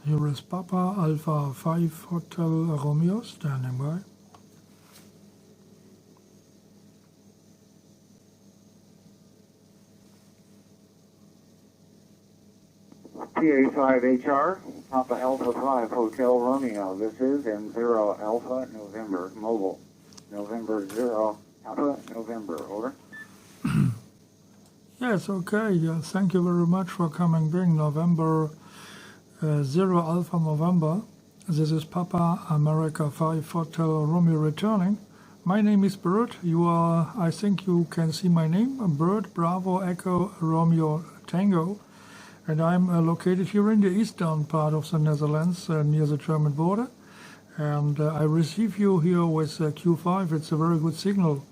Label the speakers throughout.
Speaker 1: Here is Papa Alpha 5 Hotel Romeo standing by.
Speaker 2: PA5HR, Papa Alpha 5 Hotel Romeo. This is M0 Alpha November Mobile. November 0 Alpha November, over.
Speaker 1: Yes, okay. Thank you very much for coming back. November 0 Alpha November. This is Papa America 5 Hotel Romeo returning. My name is Bert. I think you can see my name, Bert Bravo Echo Romeo Tango. And I'm located here in the eastern part of the Netherlands, near the German border. And I receive you here with Q5. It's a very good signal.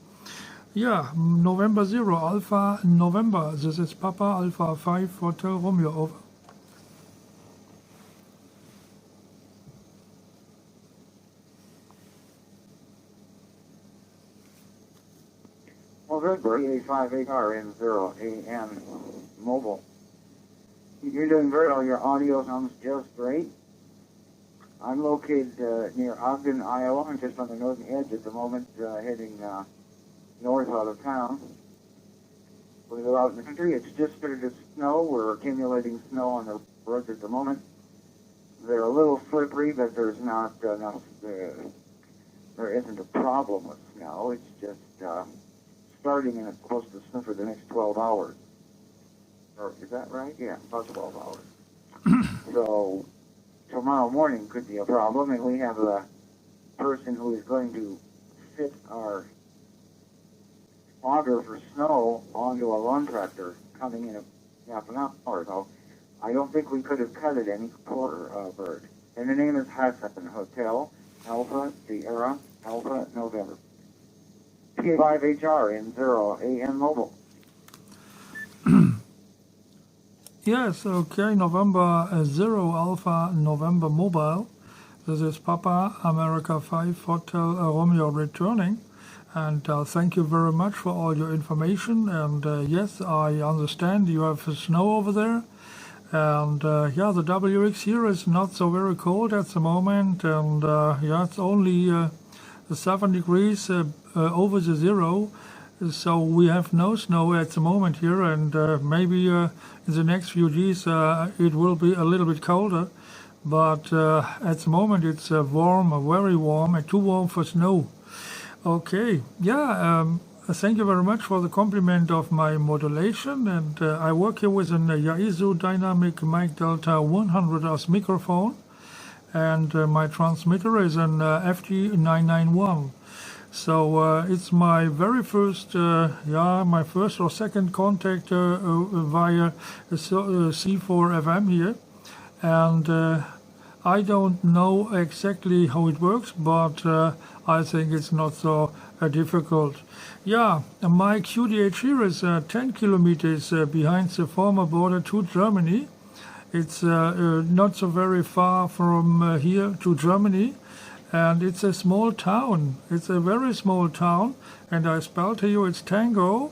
Speaker 1: Yeah, November 0, Alpha November. This is Papa Alpha 5 Hotel Romeo, over.
Speaker 2: Well, good, Bert. PA5HR N0AN Mobile. You're doing very well. Your audio sounds just great. I'm located near Ogden, Iowa. I'm just on the northern edge at the moment, heading north out of town. We're out in the country. It's just started to snow. We're accumulating snow on the roads at the moment. They're a little slippery, but there's not enough. There isn't a problem with snow. It's just starting, and it's supposed to snow for the next 12 hours. Or is that right? Yeah, about 12 hours. So tomorrow morning could be a problem, and we have a person who is going to fit our auger for snow onto a lawn tractor coming in a half an hour. So I don't think we could have cut it any quarter, Bert. And the name is Hassan Hotel, Alpha Sierra, Alpha November. PA5HR N0AN Mobile.
Speaker 1: Yes, okay, November 0 Alpha November Mobile. This is Papa America 5 Hotel Romeo returning. And thank you very much for all your information. And yes, I understand you have snow over there. And yeah, the WX here is not so very cold at the moment. And yeah, it's only 7 degrees over the zero. So we have no snow at the moment here, and maybe in the next few days it will be a little bit colder. But at the moment it's warm, very warm, and too warm for snow. Okay, yeah, thank you very much for the compliment of my modulation. And I work here with an Yaesu Dynamic Mic Delta 100 as microphone, and my transmitter is an FT991. So it's my very first, my first or second contact via C4FM here. And I don't know exactly how it works, but I think it's not so difficult. Yeah, my QDH here is 10 kilometers behind the former border to Germany. It's not so very far from here to Germany. And it's a small town. It's a very small town. And I spelled to you, it's Tango,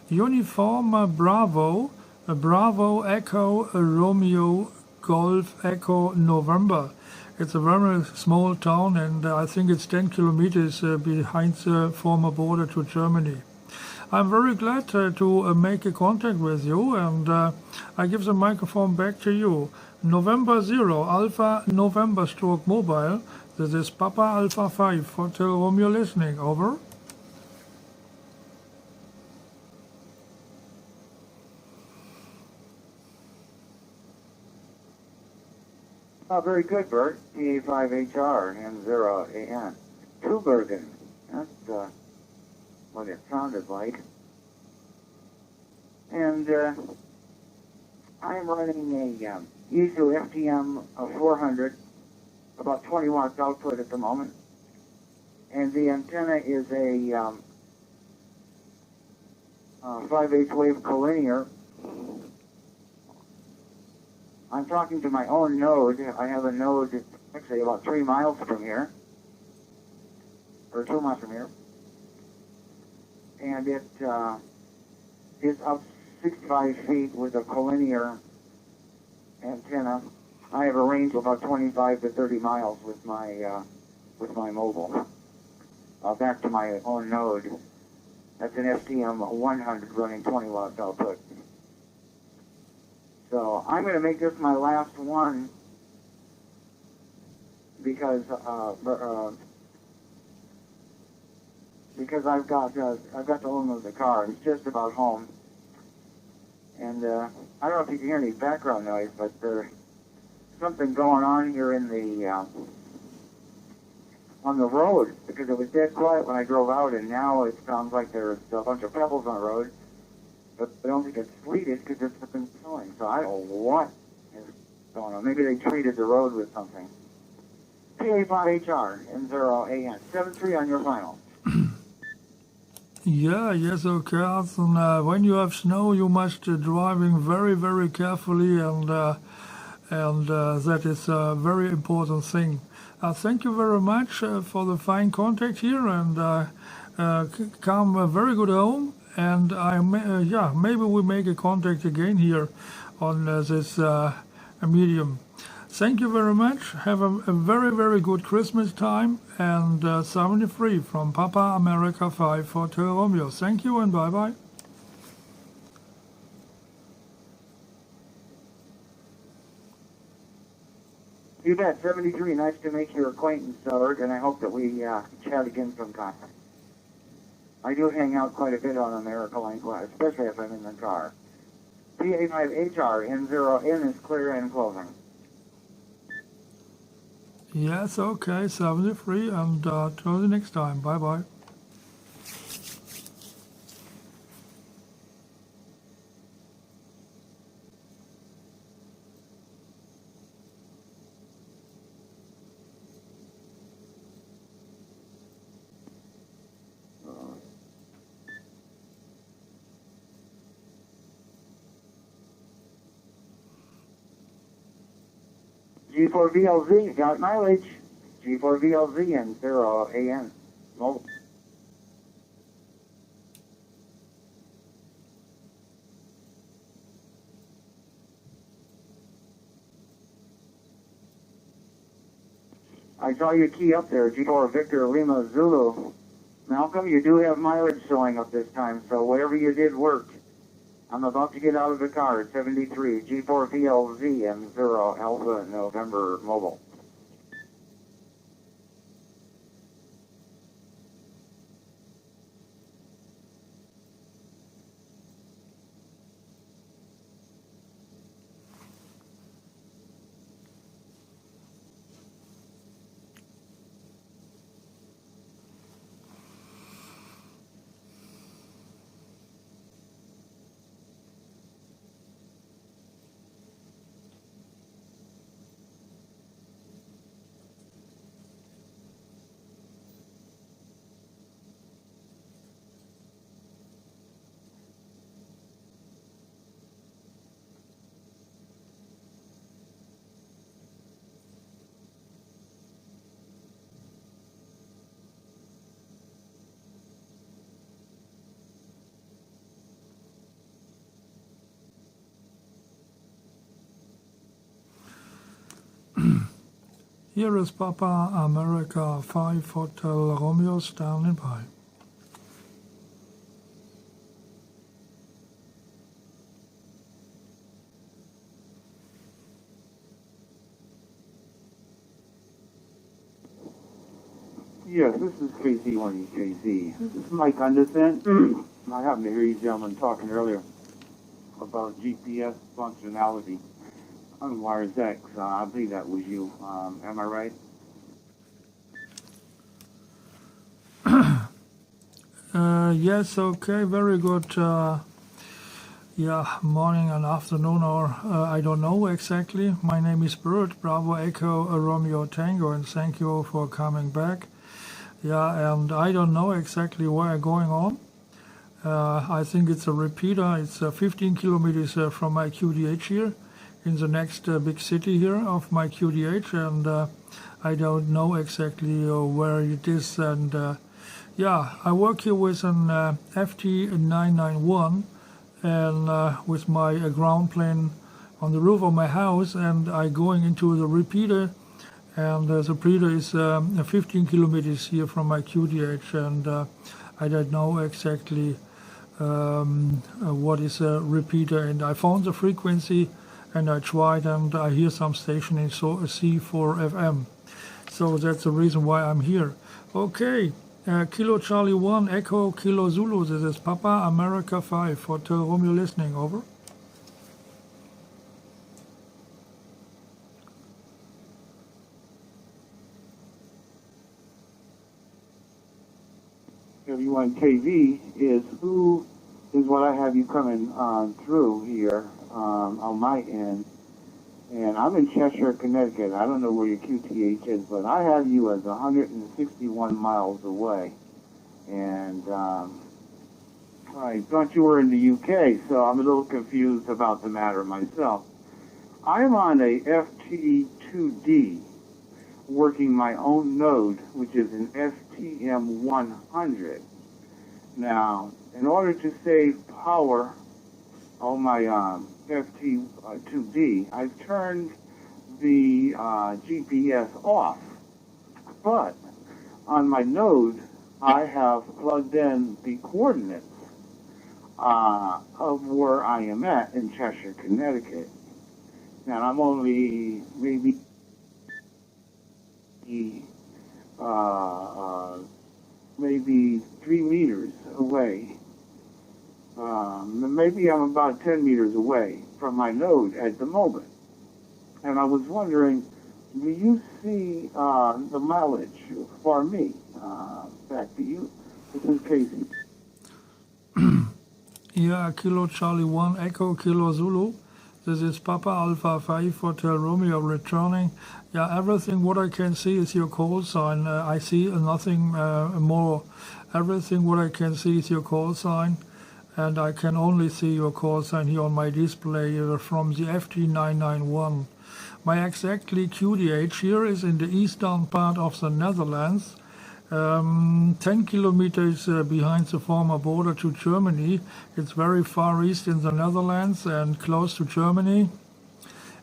Speaker 1: Uniform Bravo, Bravo Echo Romeo Golf Echo November. It's a very small town, and I think it's 10 kilometers behind the former border to Germany. I'm very glad to make a contact with you, and I give the microphone back to you. November 0, Alpha November stroke mobile. This is Papa Alpha 5 Hotel Romeo listening, over.
Speaker 2: Oh, very good, Bert. PA5HR N0AN. Tubergen. That's what it sounded like. And I'm running a Yaesu FTM 400, about 20 watts output at the moment. And the antenna is a 5/8 wave collinear. I'm talking to my own node. I have a node, actually about 3 miles from here, or 2 miles from here. And it is up 65 feet with a collinear antenna. I have a range of about 25 to 30 miles with my mobile. Back to my own node. That's an FTM 100 running 20 watts output. So I'm going to make this my last one because I've got the owner of the car. It's just about home, and I don't know if you can hear any background noise, but there's something going on here in the on the road, because it was dead quiet when I drove out, and now it sounds like there's a bunch of pebbles on the road. But I don't think it's sleeted because it's been snowing. So I don't know what is going on. Maybe they treated the road with something. PA5HR N0AN 73 on your final.
Speaker 1: Yeah, yes, okay. And when you have snow, you must driving very, very carefully, and that is a very important thing. Thank you very much for the fine contact here, and come very good home. And maybe we make a contact again here on this medium. Thank you very much. Have a very, very good Christmas time. And 73 from Papa America 5 Hotel Romeo. Thank you and bye-bye.
Speaker 2: You bet. 73. Nice to make your acquaintance, Bert, and I hope that we chat again sometime. I do hang out quite a bit on America Line, especially if I'm in the car. PA5HR N0N is clear and closing.
Speaker 1: Yes, okay, 73, and till the next time. Bye-bye.
Speaker 2: G4VLZ, got mileage. G4VLZ and N0AN. Mobile. I saw you key up there, G4 Victor Lima Zulu. Malcolm, you do have mileage showing up this time, so whatever you did worked. I'm about to get out of the car at 73, G4VLZ M0 Alpha November Mobile. Here is Papa America 5 Hotel Romeo standing by.
Speaker 3: Yes, this is KC1EKZ. This is Mike Anderson. I happened to hear you gentlemen talking earlier about GPS functionality on Wires X. I believe that was you. Am I right?
Speaker 1: Yes, okay, very good. Morning and afternoon, or I don't know exactly. My name is Bert, Bravo Echo Romeo Tango, and thank you for coming back. Yeah, and I don't know exactly what is going on. I think it's a repeater. It's 15 kilometers from my QDH here, in the next big city here of my QDH, and I don't know exactly where it is. And I work here with an FT991, and with my ground plane on the roof of my house, and I going into the repeater, and the repeater is 15 kilometers here from my QTH, and I don't know exactly what is a repeater, and I found the frequency and I tried, and I hear some station in C4FM. So that's the reason why I'm here. Okay, Kilo Charlie 1, Echo, Kilo Zulu, this is Papa America 5, Hotel Romeo listening, over.
Speaker 3: W1KV is what I have you coming through here on my end. And I'm in Cheshire, Connecticut. I don't know where your QTH is, but I have you as 161 miles away. And I thought you were in the UK, so I'm a little confused about the matter myself. I'm on a FT2D, working my own node, which is an STM100. Now, in order to save power on my FT2D, I've turned the GPS off. But on my node, I have plugged in the coordinates of where I am at in Cheshire, Connecticut. Now, I'm only maybe maybe 3 meters away. Maybe I'm about 10 meters away from my node at the moment. And I was wondering, do you see the mileage for me? Back to you. This is Casey.
Speaker 1: Yeah, Kilo Charlie 1, Echo, Kilo Zulu. This is Papa Alpha 5 Hotel Romeo returning. Yeah, everything what I can see is your call sign. I see nothing more. Everything what I can see is your call sign. And I can only see your call sign here on my display from the FT991. My exactly QTH here is in the eastern part of the Netherlands. 10 kilometers behind the former border to Germany. It's very far east in the Netherlands and close to Germany.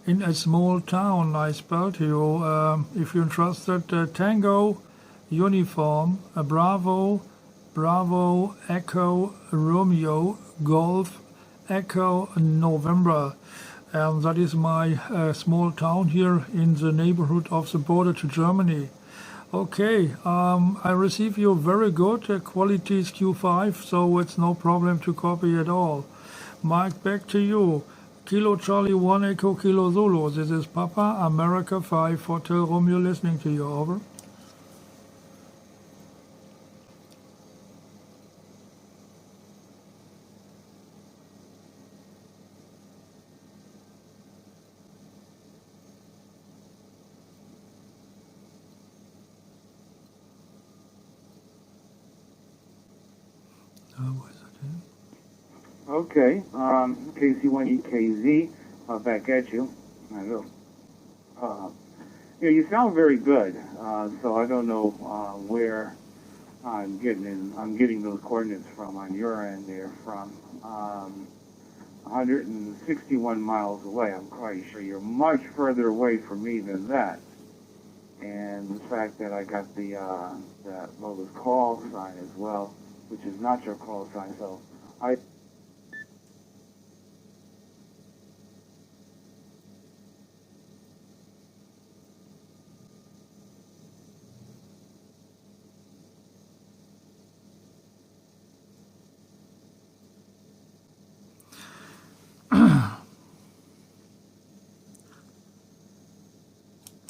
Speaker 1: In a small town, I spelled to you, if you're interested, Tango, Uniform, Bravo, Bravo, Echo, Romeo, Golf, Echo, November. And that is my small town here in the neighborhood of the border to Germany. Okay, I receive you very good quality Q5, so it's no problem to copy at all. Mike, back to you. Kilo Charlie 1 Echo Kilo Zulu. This is Papa America 5 Hotel Romeo listening to you, over.
Speaker 3: Okay, KC1EKZ, back at you. I know. You sound very good, so I don't know where I'm getting those coordinates from on your end there from 161 miles away. I'm quite sure you're much further away from me than that. And the fact that I got the this call sign as well, which is not your call sign, so I.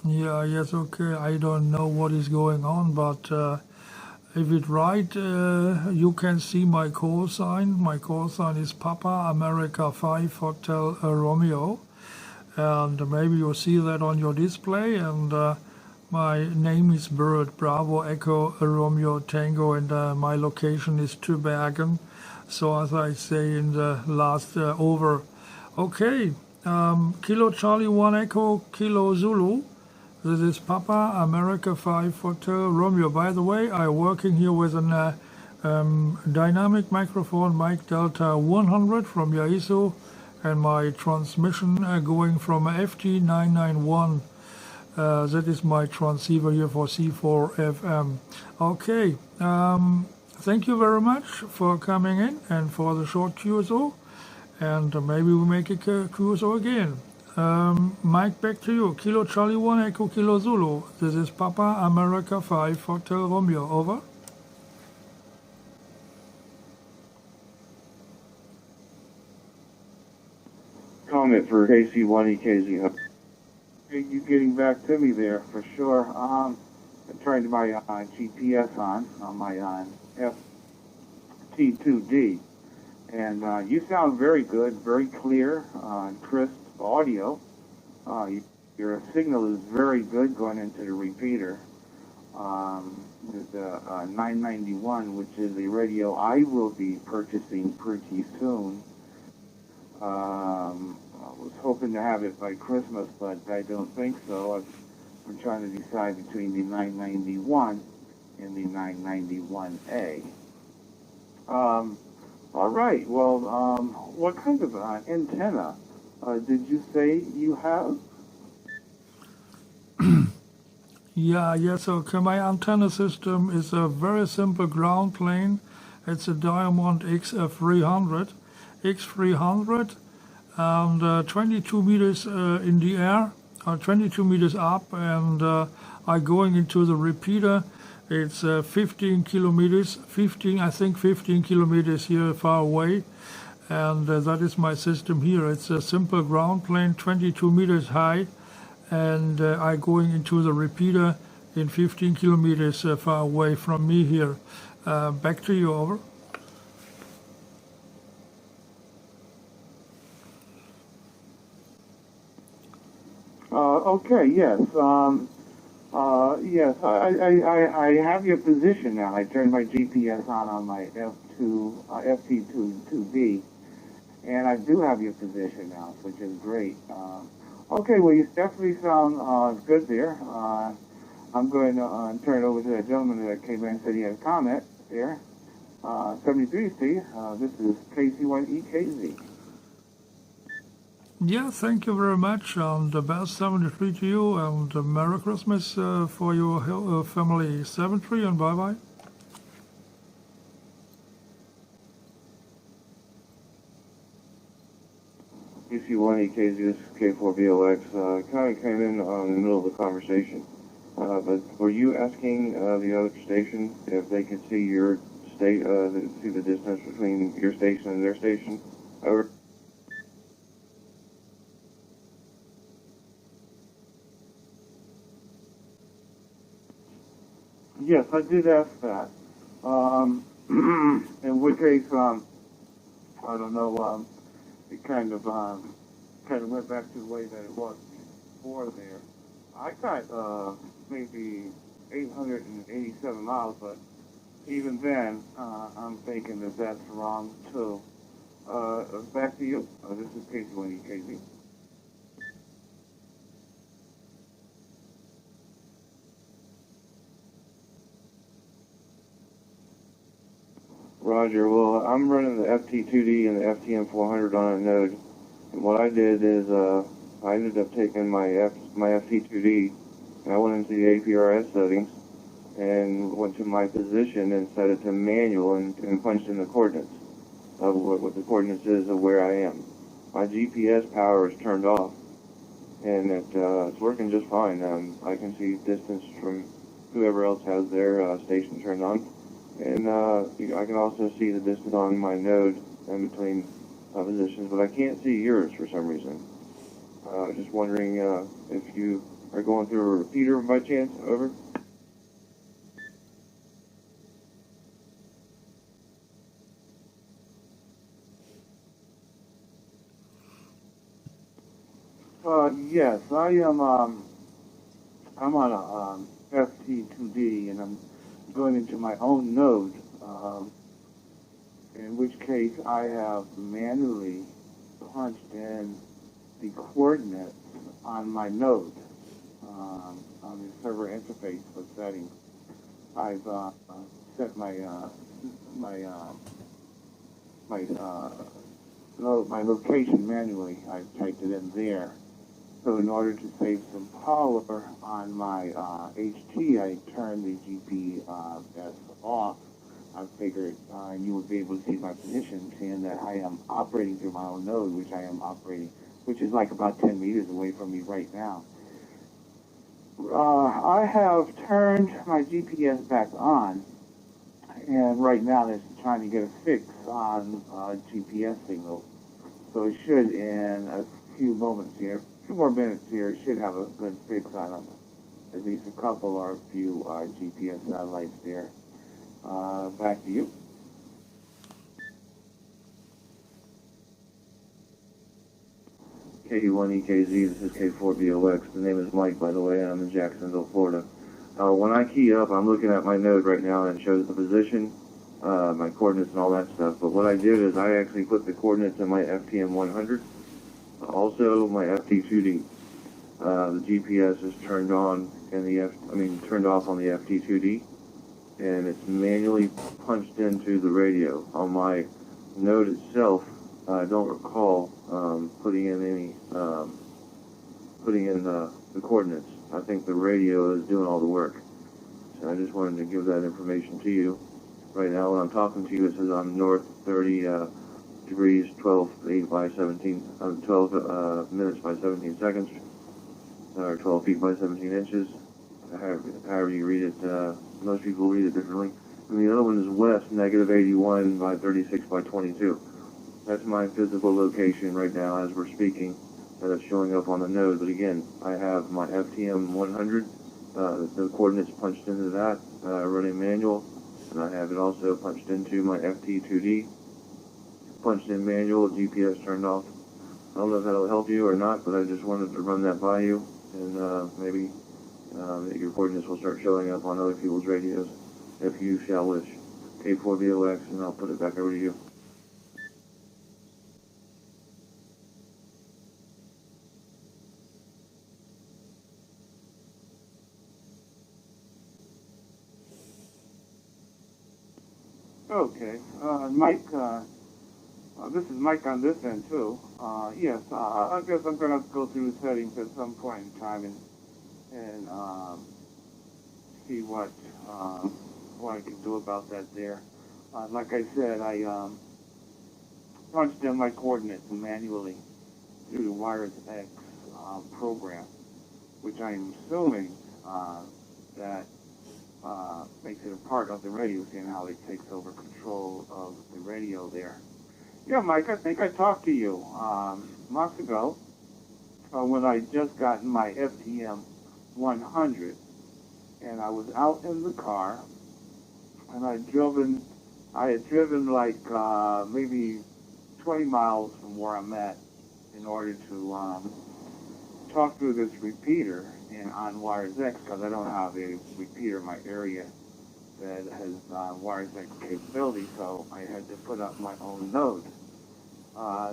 Speaker 1: Yeah, yes, okay. I don't know what is going on, but if it's right, you can see my call sign. My call sign is Papa America 5 Hotel Romeo. And maybe you'll see that on your display. And my name is Bert, Bravo Echo Romeo Tango, and my location is Tübingen. So as I say in the last over. Okay, Kilo Charlie 1 Echo Kilo Zulu. This is Papa America 5 Hotel Romeo. By the way, I'm working here with a dynamic microphone, mic Delta 100 from Yaesu, and my transmission going from FT991. That is my transceiver here for C4FM. Okay, thank you very much for coming in and for the short QSO, and maybe we make a QSO again. Mike, back to you. Kilo Charlie 1 Echo Kilo Zulu. This is Papa America 5 Hotel Romeo. Over.
Speaker 3: Comment for KC1EKZ. You getting back to me there for sure. I'm trying my GPS on my FT2D, and you sound very good, very clear, crisp audio. Your signal is very good going into the repeater. The 991, which is a radio I will be purchasing pretty soon. I was hoping to have it by Christmas, but I don't think so. I'm trying to decide between the 991 and the 991A. All right. Well, what kind of antenna did you say you have?
Speaker 1: Yes, okay. My antenna system is a very simple ground plane. It's a Diamond X300, and 22 meters in the air, 22 meters up, and I'm going into the repeater. It's 15 kilometers, 15 kilometers here far away, and that is my system here. It's a simple ground plane, 22 meters high, and I'm going into the repeater in 15 kilometers far away from me here. Back to you, over.
Speaker 3: Okay, yes. Yes, I have your position now. I turned my GPS on my FT2D, and I do have your position now, which is great. Okay, well, you definitely sound good there. I'm going to turn it over to that gentleman that came in and said he had a comment there. 73C, this is KC1EKZ.
Speaker 1: Yeah, thank you very much, and the best 73 to you, and Merry Christmas for your family. 73, and bye-bye.
Speaker 3: KC1EKZ, this is K4VOX. Kind of came in the middle of the conversation. But were you asking the other station if they could see your see the distance between your station and their station? Over. Yes, I did ask that. In which case, I don't know. It kind of went back to the way that it was before there. I got maybe 887 miles, but even then, I'm thinking that that's wrong too. Back to you. This is KC1EKZ. Roger. Well, I'm running the FT2D and the FTM400 on a node, and what I did is I ended up taking my FT2D, and I went into the APRS settings and went to my position and set it to manual and punched in the coordinates of what the coordinates is of where I am. My GPS power is turned off, and it's working just fine. I can see distance from whoever else has their station turned on. And I can also see the distance on my node in between positions, but I can't see yours for some reason. Just wondering if you are going through a repeater by chance. Over. Yes, I am. I'm on a FT2D, and I'm going into my own node, in which case I have manually punched in the coordinates on my node on the server interface for settings. I've set my my location manually. I typed it in there. So in order to save some power on my HT, I turned the GPS off. I figured you would be able to see my position, seeing that I am operating through my own node, which I am operating, which is like about 10 meters away from me right now. I have turned my GPS back on, and right now they're trying to get a fix on GPS signal. So it should, in a few moments here, a few more minutes here, it should have a good fix on at least a couple or a few GPS satellites there. Back to you.
Speaker 4: K1EKZ, this is K4BOX. The name is Mike, by the way, and I'm in Jacksonville, Florida. When I key up, I'm looking at my node right now, and it shows the position, my coordinates, and all that stuff. But what I did is I actually put the coordinates in my FTM 100, also my FT2D. The GPS is turned on in turned off on the FT2D, and it's manually punched into the radio. On my node itself, I don't recall putting in the coordinates. I think the radio is doing all the work. So I just wanted to give that information to you. Right now when I'm talking to you, it says I'm north 30 degrees, 12 minutes by 17 seconds, or 12 feet by 17 inches. However you read it, most people read it differently. And the other one is west, negative 81 by 36 by 22. That's my physical location right now as we're speaking, and it's showing up on the node. But again, I have my FTM 100, the coordinates punched into that, running manual, and I have it also punched into my FT2D, punched in manual, GPS turned off. I don't know if that'll help you or not, but I just wanted to run that by you, and maybe your coordinates will start showing up on other people's radios, if you shall wish. K4BOX, and I'll put it back over to you.
Speaker 3: Okay, Mike, this is Mike on this end too. Yes, I guess I'm going to have to go through the settings at some point in time and see what I can do about that there. Like I said, I punched in my coordinates manually through the Wires X program, which I'm assuming that makes it a part of the radio, seeing how it takes over control of the radio there. Yeah, Mike, I think I talked to you months ago when I just gotten my FTM 100, and I was out in the car, and I had driven like maybe 20 miles from where I'm at in order to talk through this repeater on Wires X, because I don't have a repeater in my area that has Wires X capability, so I had to put up my own node.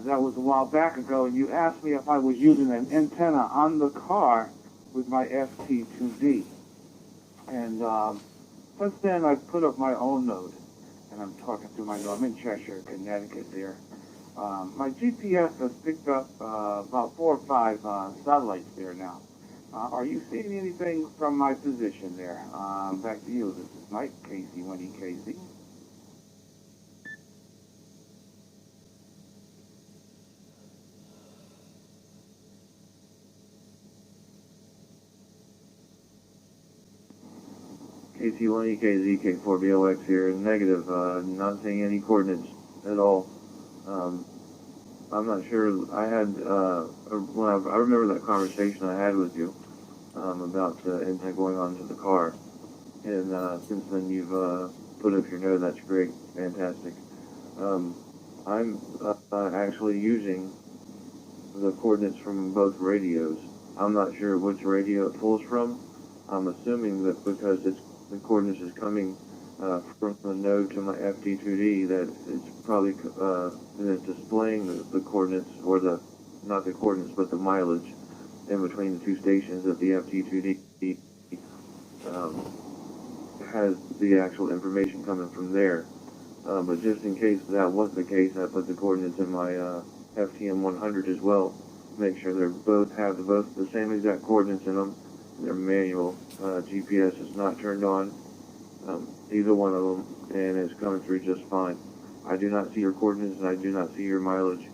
Speaker 3: That was a while back ago, and you asked me if I was using an antenna on the car with my FT2D. And since then, I've put up my own node, and I'm talking through my node. I'm in Cheshire, Connecticut there. My GPS has picked up about 4 or 5 satellites there now. Are you seeing anything from my position there? Back to you. This is Mike, KC1EKZ.
Speaker 4: KC1EKZ, K4BOX here, negative, not seeing any coordinates at all. I'm not sure. I had, I remember that conversation I had with you about the intent going on to the car. And since then you've put up your node. That's great. Fantastic. I'm actually using the coordinates from both radios. I'm not sure which radio it pulls from. I'm assuming that because the coordinates is coming from the node to my FT2D, that it's probably it's displaying the coordinates, or not the coordinates, but the mileage in between the two stations, that the FT2D has the actual information coming from there. but just in case that wasn't the case, I put the coordinates in my FTM 100 as well. Make sure they both have the same exact coordinates in them. Their manual GPS is not turned on, either one of them, and it's coming through just fine. I do not see your coordinates, and I do not see your mileage.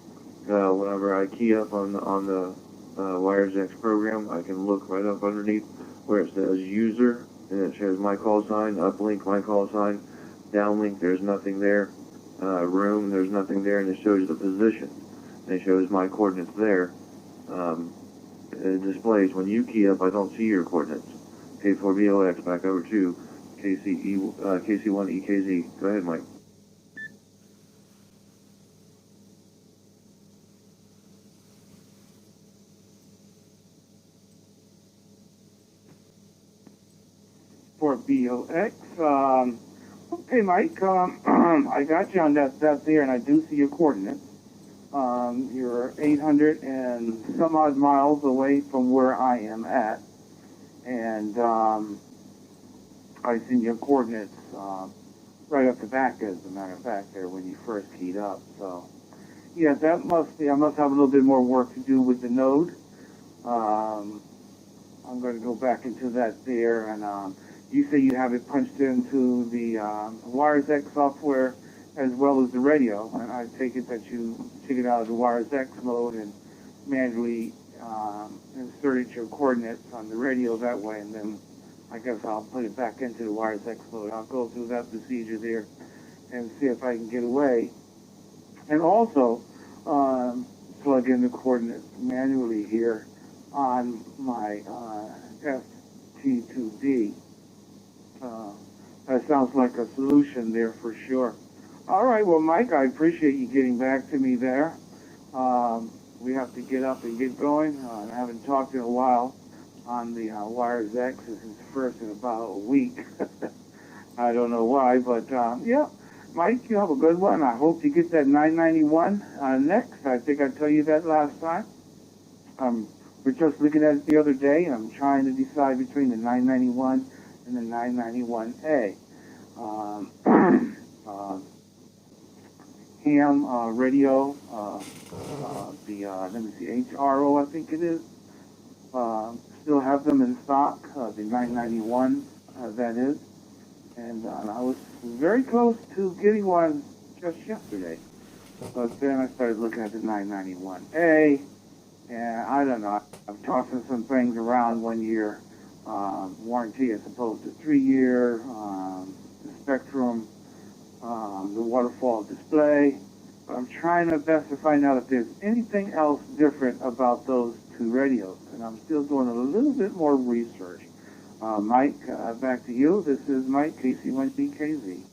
Speaker 4: Whenever I key up on the WiresX program, I can look right up underneath where it says user, and it shows my call sign, uplink my call sign, downlink, there's nothing there, room, there's nothing there, and it shows the position. And it shows my coordinates there. It displays when you key up, I don't see your coordinates. K4BOX, back over to KC1EKZ. Go ahead, Mike.
Speaker 3: For BOX. Okay, Mike, I got you on that there, and I do see your coordinates. You're 800 and some odd miles away from where I am at, and I see your coordinates right off the back, as a matter of fact, there when you first keyed up. So, yeah, that must be. I must have a little bit more work to do with the node. I'm going to go back into that there, and you say you have it punched into the WiresX software as well as the radio, and I take it that you took it out of the WiresX mode and manually inserted your coordinates on the radio that way, and then I guess I'll put it back into the WiresX mode. I'll go through that procedure there and see if I can get away. And also plug in the coordinates manually here on my FT2D. That sounds like a solution there for sure. All right, well, Mike, I appreciate you getting back to me there. We have to get up and get going. I haven't talked in a while on the WiresX. This is first in about a week. I don't know why, but yeah. Mike, you have a good one. I hope you get that 991 next. I think I told you that last time. We're just looking at it the other day, and I'm trying to decide between the 991 and the 991A. Ham radio, let me see, HRO, I think it is. Still have them in stock, the 991, that is. And I was very close to getting one just yesterday. But then I started looking at the 991A, and I don't know, I'm tossing some things around 1 year warranty as opposed to 3 year, the spectrum, the waterfall display. I'm trying my best to find out if there's anything else different about those two radios, and I'm still doing a little bit more research. Mike, back to you. This is Mike, KC1BKZ.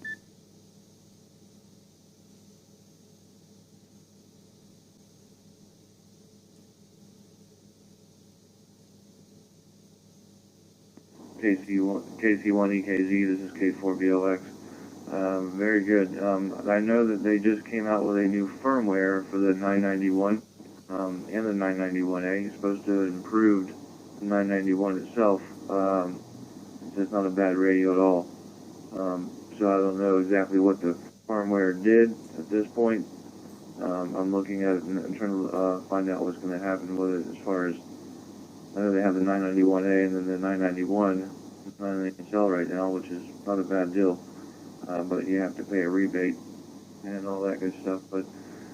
Speaker 4: KC1EKZ, this is K4BOX. Very good. I know that they just came out with a new firmware for the 991 and the 991A. It's supposed to have improved the 991 itself. It's not a bad radio at all. So I don't know exactly what the firmware did at this point. I'm looking at it and trying to find out what's going to happen with it as far as, I know they have the 991A and then the 991 991L right now, which is not a bad deal. But you have to pay a rebate and all that good stuff. But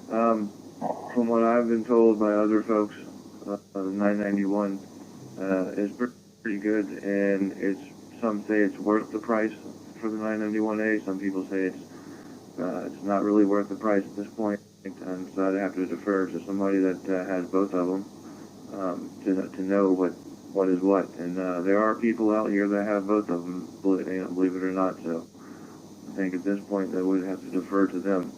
Speaker 4: from what I've been told by other folks, the 991 is pretty good, and some say it's worth the price for the 991A. Some people say it's not really worth the price at this point, and so I'd have to defer to somebody that has both of them to know what is what. And there are people out here that have both of them, believe it or not. So I think at this point that we'd have to defer to them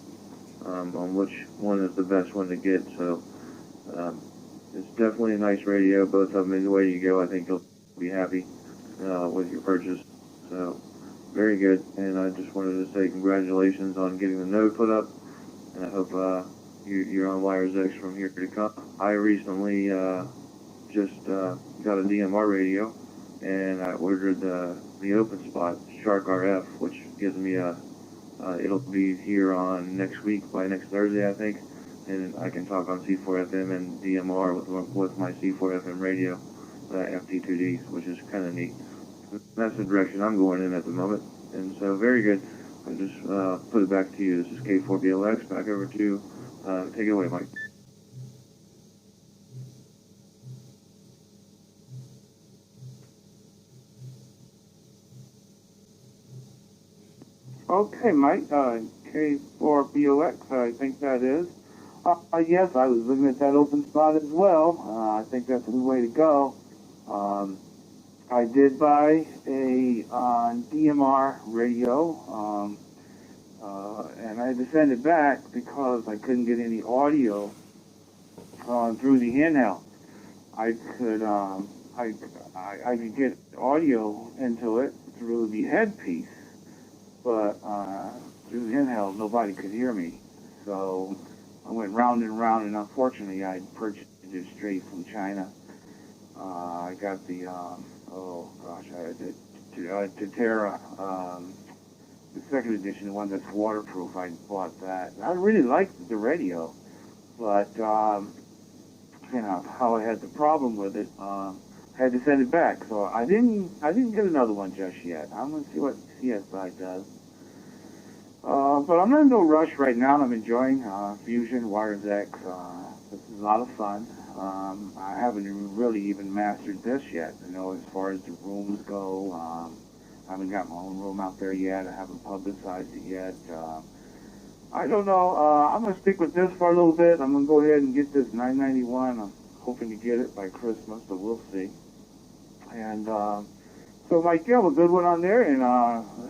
Speaker 4: on which one is the best one to get. So it's definitely a nice radio, both of them. Any way you go, I think you'll be happy with your purchase. So very good. And I just wanted to say congratulations on getting the node put up, and I hope you're on WiresX from here to come. I recently just got a DMR radio, and I ordered the open spot Shark RF, which gives me a It'll be here on next week, by next Thursday, I think, and I can talk on C4FM and DMR with my C4FM radio, FT2D, which is kind of neat. That's the direction I'm going in at the moment, and so very good. I just put it back to you. This is K4BLX. Back over to take it away, Mike.
Speaker 3: Okay, Mike, K4BOX, I think that is. Yes, I was looking at that open spot as well. I think that's the way to go. I did buy a DMR radio, and I had to send it back because I couldn't get any audio through the handheld. I could get audio into it through the headpiece, but through the handheld, nobody could hear me. So I went round and round, and unfortunately, I purchased it straight from China. I got the, Terra, the second edition, the one that's waterproof. I bought that. I really liked the radio, but, you know, how I had the problem with it, I had to send it back. So I didn't get another one just yet. I'm going to see what CSI does. But I'm in no rush right now. I'm enjoying Fusion, Wires X. This is a lot of fun. I haven't really even mastered this yet. You know, as far as the rooms go, I haven't got my own room out there yet. I haven't publicized it yet. I don't know. I'm going to stick with this for a little bit. I'm going to go ahead and get this 991. I'm hoping to get it by Christmas, but we'll see. And so, Mike, you have a good one on there, and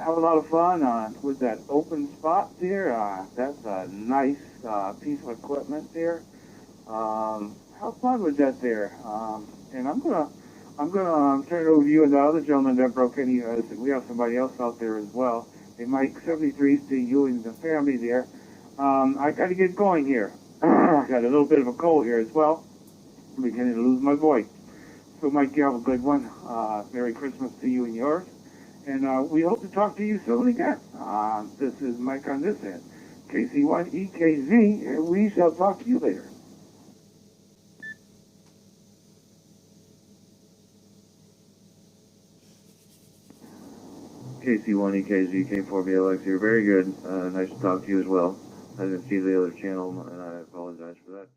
Speaker 3: have a lot of fun with that open spot there. That's a nice piece of equipment there. Have fun with that there. And I'm gonna turn it over to you and the other gentleman that broke in here. We have somebody else out there as well. Hey, Mike 73, to you and the family there. I got to get going here. I got a little bit of a cold here as well. I'm beginning to lose my voice. So, Mike, you have a good one. Merry Christmas to you and yours. And we hope to talk to you soon again. This is Mike on this end. KC1EKZ, and we shall talk to you later.
Speaker 4: KC1EKZ, K4BLX here. Very good. Nice to talk to you as well. I didn't see the other channel, and I apologize for that.